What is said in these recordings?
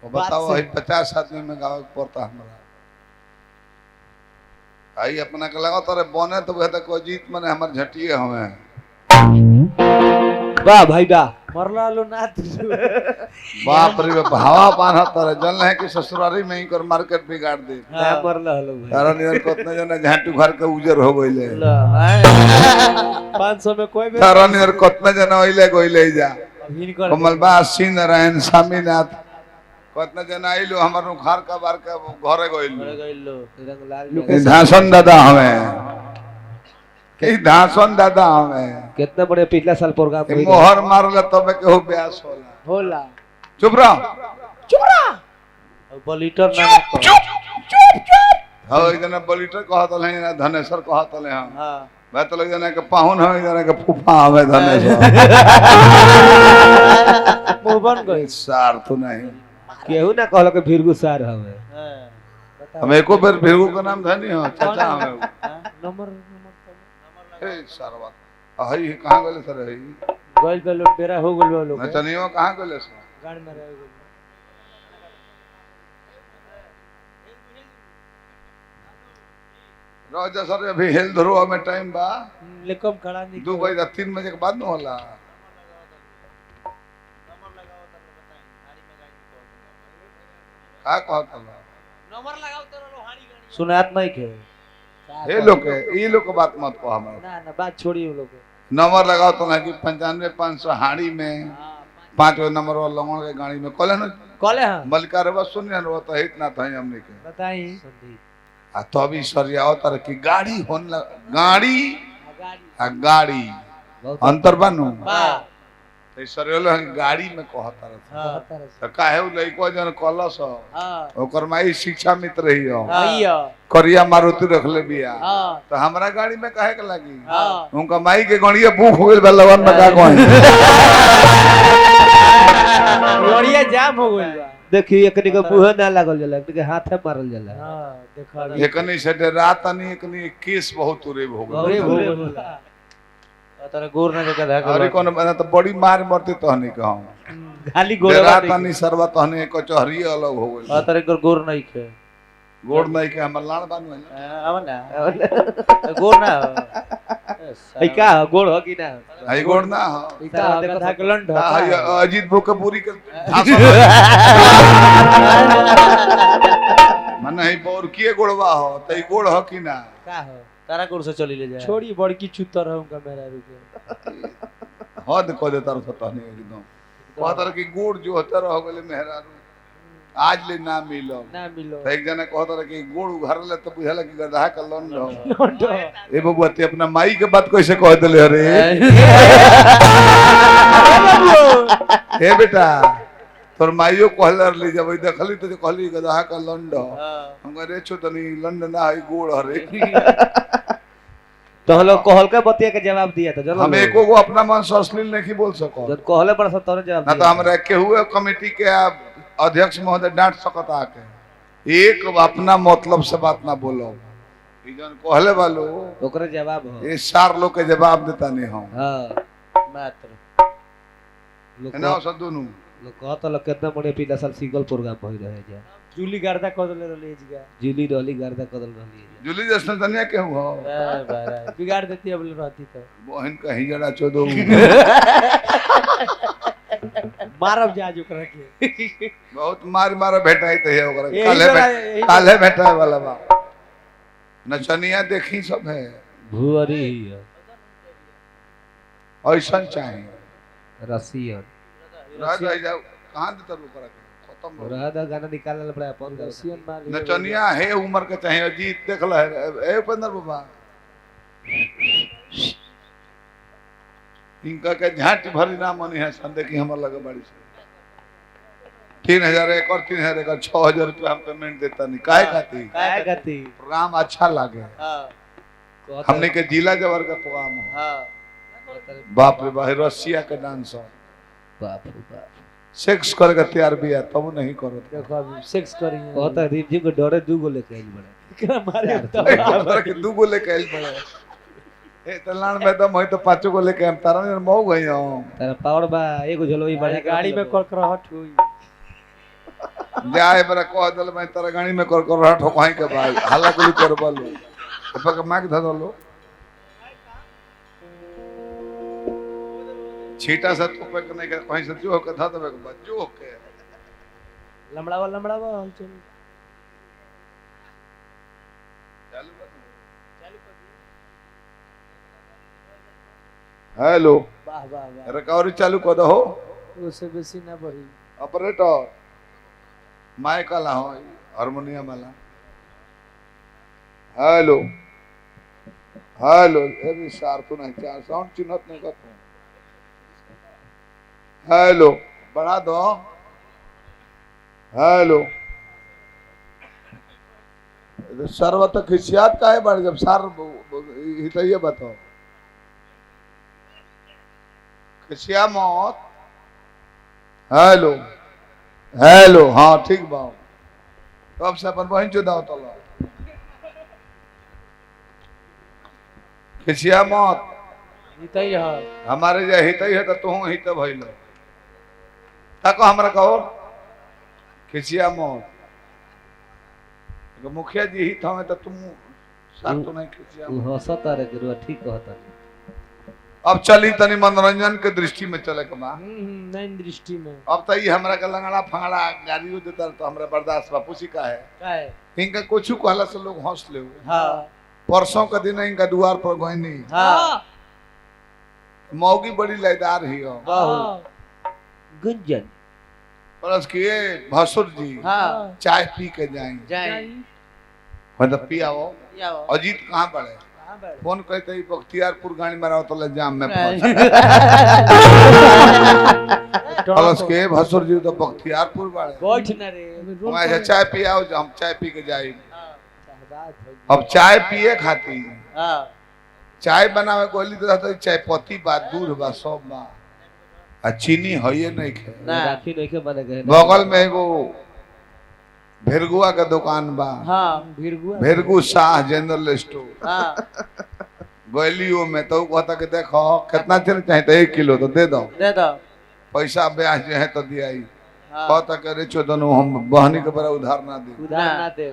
वो बताओ वही 50 आदमी में गाँव पड़ता हमारा आई अपना के लगा तारे बने तो वह तक जीत मने हमार झटिए हमें वाह भाई वाह मरला लो ना बाप रे बाप हवा पान तारे जल है कि ससुरारी में ही कर मार्केट बिगाड़ दे ना मरला हलो भाई तारा नियर कितने जने झाटू घर के उजर हो गइले 500 में कोई भी तारा नियर कितने जने ओइले गइले जा कमलबास सिंह नारायण स्वामीनाथ कितने जने आइलो हमर घर का बार का घरे गइलो रंग लाल धासन दादा हमें के धासन दादा हमें कितना बड़े पिछला साल प्रोग्राम के मोहर मारले तबे केहू ब्यास होला चुप रह बलीटर ना हां एक जना बलीटर कहत हले ना धनेश्वर कहत हले हां मैं तो लग जना के पाहुन हमें जना के फूफा हमें धनेश्वर मुंह बन गई सार तो नहीं केहू ना कहलो के भीरगु सार हवे हम एको बेर भिरगु का नाम धनी हो चाचा हमें नंबर ए सारवा हई कहां गेले सर हई गोल पे लोग बेरा हो गेल लोग मैं तनियो कहां गेले सर गाड़ में रह गेल रोजा सर अभी हेल धरो में टाइम बा लेकम खड़ा नहीं 2 बजे 3 बजे के बाद न होला का कहत हला नंबर लगाओ तेरा लोहानी गाड़ी सुनात नहीं के ए लोग के ई लोग के बात मत कहो हमरा ना ना बात छोड़िए लोग नंबर लगाओ तो ना कि 95 500 हाड़ी में 5 नंबर वाला लंगड़ के गाड़ी में कॉले न कॉले हां मलिका रे बस सुनिए न तो इतना था हमने के बताई आ तो अभी सरियाओ तर की गाड़ी होन गाड़ी आ गाड़ी अंतर बानू बा तो सरियोलो गाड़ी में कहता रहा तो काहे उ लइको जन कलस हां ओकर माई शिक्षा मित्र रही हो भैया करिया मारुति रखले बिया हां तो हमरा गाड़ी में काहे के लागी हां उनका माई के गणिया भूख हो गेल बा लगन में का कोई लोड़िया जाम हो गइल बा देखी एकनी के मुंह ना लागल जाला एकनी के हाथे मारल जाला हां देखा एकनी से रात नहीं एकनी केस बहुत उरे हो अरे गए बोला तारा गोर ना जगह धा अरे कौन बना तो बड़ी मार मरते तहनी कहूं खाली गोर रात नहीं सरवा तहनी कचहरी अलग हो गइल तारे गोर नहीं खे गोड़ नहीं के हमर लाड़ बानू है आव ना गोर ना ई का गोड़ हो कि ना आई गोड़ ना हो इता देखो था कलंड हां अजीत भूख पूरी के मन है बोर किए गोड़वा हो तई गोड़ हो कि ना का हो तारा गोर से चली ले जाए छोड़ी बड़की चुतर रहूंगा मेरा रुके हद को दे तार सतहनी एकदम कहतर की गोड़ जो होता रह गेले मेहरारू आज ले ना मिलो तो एक जना कहतर की गोड़ उघार ले तो बुझाला कि गधा का लंड हो ए बबुआ ते अपना माई के बात कैसे कह देले अरे ए बेटा तोर माइयो कहलर ले जब देखली तो कहली गधा का लंड हम कह रे छो तनी लंड ना है गोड़ हरे तो हम लोग कहल के बतिया के जवाब दिया था चलो हम एको को अपना मन से अश्लील नहीं बोल सको जब कहले पर सब तोरे जवाब ना तो हमरा केहू कमेटी के अध्यक्ष महोदय डांट सकता के एक अपना मतलब से बात ना बोलो ई जन कहले वालो ओकरे जवाब हो ये चार लोग के जवाब देता नहीं हम हां मात्र लोग ना सब दोनों लोग कहत लोग कितना बड़े पिला साल सिंगल प्रोग्राम होई रहे जा जूली गर्दा कदले रहले जिगा जूली डॉली गर्दा कदल रहली जुली जसन तनिया के हो बिगाड़ देती अब रहती तो बहन कहीं जड़ा चोदो मारब जाज ओकरा के बहुत मार मार भेटाई तो है ओकरा यही काले भेटाए वाला बा नचनिया देखी सब है भुअरी ऐसा चाहिए रसियन रह जाओ कहां दे तर ओकरा के खत्म हो रहा गाना निकालल पड़ा अपन रसियन मार नचनिया है उम्र के चाहिए अजीत देख ल ए उपेंद्र बाबा इनका के झांटी भरी ना मनी है संदे की हमर लगे बड़ी से 3000 एक और 3000 एक और 6000 रुपया हम पेमेंट देता नहीं काहे खाती प्रोग्राम अच्छा लागे हां हमने के जिला जवर का प्रोग्राम हो हां बाप रे बाप रसिया के डांस हो बाप रे बाप सेक्स कर के तैयार भी है तब नहीं करो देखो अभी सेक्स करिए कहता रिमझिम को डरे दू गो लेके आइल बड़े एकरा मारे तो हमरा के दू गो लेके आइल पड़े ए तलान में दम होई तो पांचो को लेके हम तारा में मऊ गई हम तारा पावर बा एगो झलोई बड़ा गाड़ी में करकराहट हुई जाए बरा कह दल मैं तेरा गाड़ी में कर रहा ठोकाई के भाई हल्ला कुली कर बोलो पक मार के धलो छीटा से तो पे नहीं के कहीं से जो के धा देबे के जो के लमड़ावा चल चालू हेलो वाह वाह वाह रिकवरी चालू कर दो उससे बेसी ना बही ऑपरेटर माइक वाला हो हारमोनियम वाला हेलो हेलो अरे शार्प नहीं चार साउंड चिन्हत नहीं करते हेलो बढ़ा दो हेलो सर्वत खिसियात का है बढ़ जब सार हितैये बताओ खिसिया मौत हेलो हेलो हाँ ठीक बाओ तो अब से अपन बहन चुदाओ तो खिसिया मौत हितई है हमारे जो हितई है तो तू हित भइल तको हमरा कहो खिसिया मौत मुखिया जी हित हमें तो तुम साथ तो नहीं खिसिया हंसता रे गुरुआ ठीक कहता अब चली तनी मनोरंजन के दृष्टि में चले के बा नई दृष्टि में अब तो ये हमरा का लंगड़ा फंगड़ा गाड़ी देता तो हमरा बर्दाश्त बा पूछी का है इनका कुछ कहला से लोग हंस ले हां परसों का दिन इनका द्वार पर गईनी हां मौगी बड़ी लयदार ही हो गुंजन परस के भसुर जी हां चाय पी के जाए मतलब पियाओ अजीत कहाँ पड़े फोन कहते ही बख्तियारपुर गाड़ी में रहो तो ले जाम में परस के भसुर जी तो बख्तियारपुर बाड़े बैठ न रे मैं चाय पियाओ हम चाय पी के जाए अब चाय पिए खाती चाय बनावे गोली तो चाय पत्ती बा दूध बा सब बा आ चीनी है नहीं खे राखी नहीं के बने गए बगल में एगो भेरगुआ का दुकान बा हां भेरगु शाह जनरल स्टोर हां गोलियों में तो कहता कि देखो कितना चल चाहे 1 किलो तो दे दो पैसा ब्याज जो है तो दिया ही कहता करे चोदनो हम बहनी के बड़ा उधार ना दे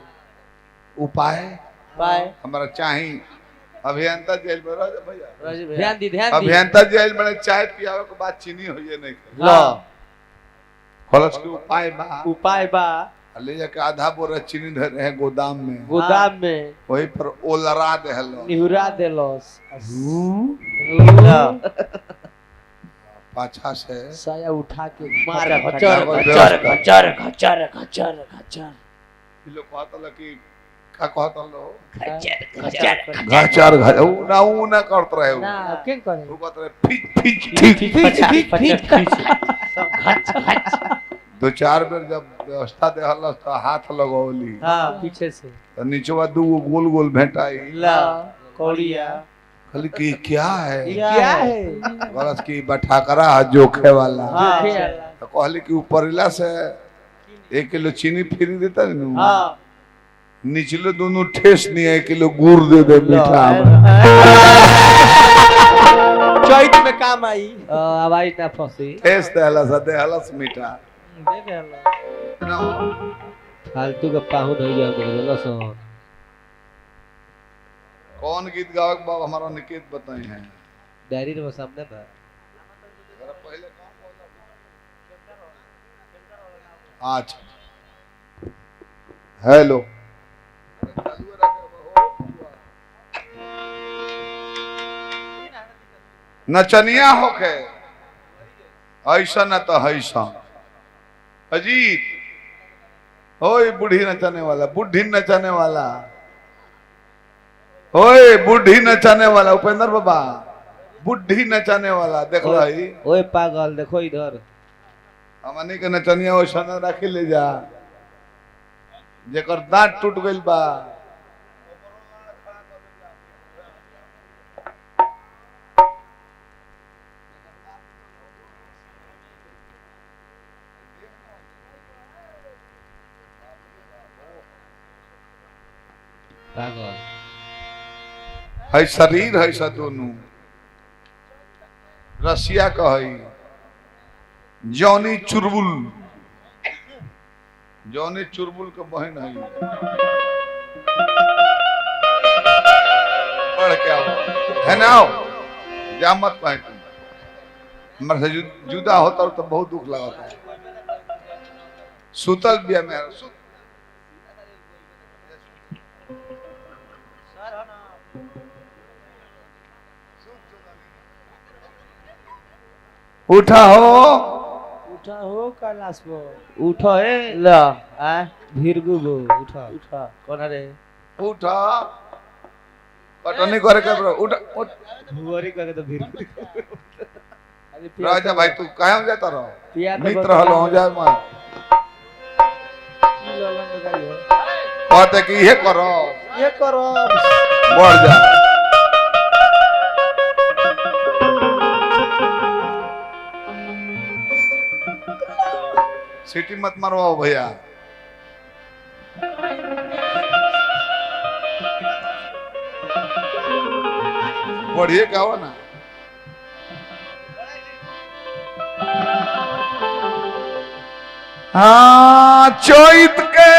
उपाय हमारा चाहिए अभियंता जेल में रह भैया ध्यान अभियंता जेल में चाय पियावे के बाद चीनी होइए नहीं लो खलस के उपाय बा ले जाके आधा बोरा चीनी धर रहे गोदाम में वही पर ओलरा देहलो निहुरा देलोस पाछा से साया उठा के मार खचर लोग कहता कि का कहता लो खचर ऊ ना करत रहे ना के करे वो कहत रहे फिच दो चार बेर जब व्यवस्था देहल तो हाथ लगौली हां पीछे से तो नीचवा दू गोल गोल भेटाई ला कौड़िया कहली कि क्या है बरस की बठाकरा जोखे वाला तो कहली कि ऊपरला से 1 किलो चीनी फ्री देता नु हां निचले दोनों ठेस नहीं है 1 किलो गुड़ दे मीठा चैत में काम आई आवाज ना फंसी ठेस देहला सा देहला मीठा दे देला फालतू का पाहुन हो जाओ तो सो कौन गीत गावक बाब हमारा निकेत बताए हैं डायरी में सामने था पहले आज हेलो नचनिया होके ऐसा न तो ऐसा अजीत ओए बूढ़ी नचाने वाला बुढ़ी नचाने वाला ओए बूढ़ी नचाने वाला उपेंद्र बाबा बुढ़ी नचाने वाला देख रही ओए पागल देखो इधर हमनी के नचनिया वैसा न रखी ले जा जेकर दांत टूट गइल बा पागल है शरीर है सा दोनों रसिया कही जॉनी चुरबुल जौनी चुरबुल के बहन है पढ़ क्या हुआ है ना जा मत पाए तुम हमारे से जुदा होता हो तो बहुत दुख लगाता है सुतल भी है मेरा उठा हो कैलाश बो उठो ए ला आ भीरगु बो उठा कौन रे उठा कटनी करे के ब्रो उठ भुवरी करे तो भीर राजा भाई तू काहे में जाता रहो पिया मित्र हलो हो जाए मैं की ललन लगाई हो कहते कि ये करो बढ़ जा सिटी मत मरवाओ भैया बढ़िए क्या हो ना हाँ चैत के